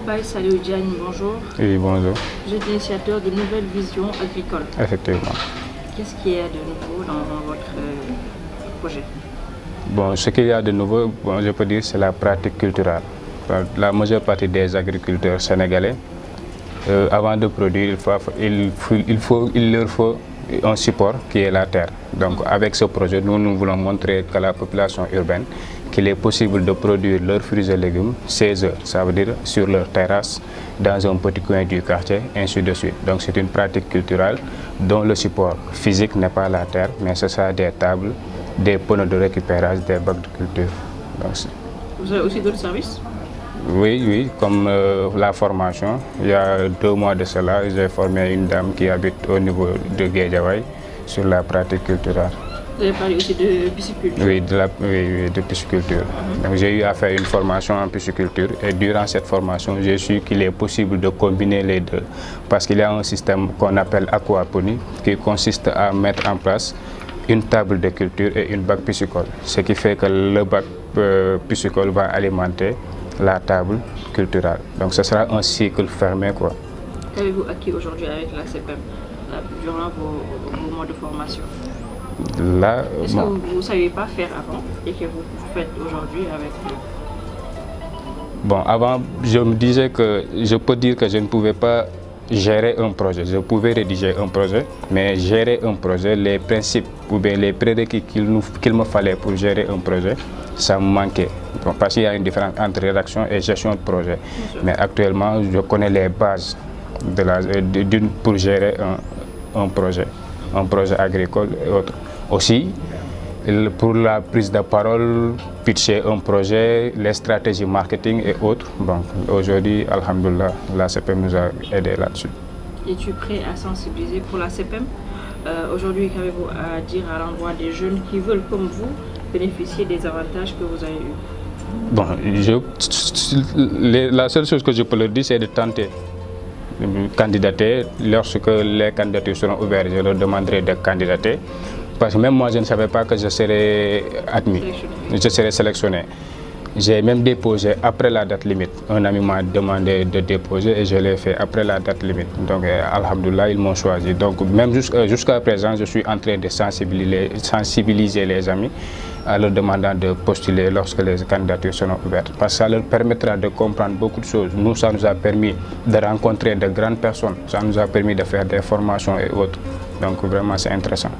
Baye Saliou Diagne, bonjour. Oui, bonjour. Vous êtes l'initiateur de Nouvelle Vision Agricole. Effectivement. Qu'est-ce qu'il y a de nouveau dans votre projet? Bon, ce qu'il y a de nouveau, bon, je peux dire, c'est la pratique culturelle. La majeure partie des agriculteurs sénégalais, avant de produire, il leur faut un support qui est la terre. Donc avec ce projet, nous voulons montrer à la population urbaine qu'il est possible de produire leurs fruits et légumes chez eux, ça veut dire sur leur terrasse, dans un petit coin du quartier, ainsi de suite. Donc c'est une pratique culturelle dont le support physique n'est pas la terre, mais ce sera des tables, des pneus de récupérage, des bacs de culture. Donc, vous avez aussi d'autres services? Oui, comme la formation. Il y a 2 mois de cela, j'ai formé une dame qui habite au niveau de Guédiawaye sur la pratique culturelle. Vous avez parlé aussi de pisciculture? Oui, de pisciculture. Donc j'ai eu à faire une formation en pisciculture et durant cette formation, j'ai su qu'il est possible de combiner les deux parce qu'il y a un système qu'on appelle aquaponie qui consiste à mettre en place une table de culture et une bac piscicole. Ce qui fait que le bac piscicole va alimenter la table culturelle. Donc ce sera un cycle fermé, quoi. Qu'avez-vous acquis aujourd'hui avec la CPEM durant vos mois de formation? Est-ce que vous ne saviez pas faire avant et que vous faites aujourd'hui avec eux? Bon, avant, je me disais que je peux dire que je ne pouvais pas gérer un projet. Je pouvais rédiger un projet, mais gérer un projet, les principes ou bien les prérequis qu'il me fallait pour gérer un projet, ça me manquait. Bon, parce qu'il y a une différence entre rédaction et gestion de projet. Mais actuellement, je connais les bases pour gérer un projet agricole et autres. Aussi, pour la prise de parole, pitcher un projet, les stratégies marketing et autres. Bon, aujourd'hui, alhamdoulilah, la CPEM nous a aidés là-dessus. Es-tu prêt à sensibiliser pour la CPEM? Aujourd'hui, qu'avez-vous à dire à l'endroit des jeunes qui veulent, comme vous, bénéficier des avantages que vous avez eus? Bon, la seule chose que je peux leur dire, c'est de tenter de candidater. Lorsque les candidatures seront ouvertes, je leur demanderai de candidater. Parce que même moi, je ne savais pas que je serais admis, je serais sélectionné. J'ai même déposé après la date limite. Un ami m'a demandé de déposer et je l'ai fait après la date limite. Donc, alhamdoulilah, ils m'ont choisi. Donc, même jusqu'à présent, je suis en train de sensibiliser les amis en leur demandant de postuler lorsque les candidatures seront ouvertes. Parce que ça leur permettra de comprendre beaucoup de choses. Nous, ça nous a permis de rencontrer de grandes personnes. Ça nous a permis de faire des formations et autres. Donc, vraiment, c'est intéressant.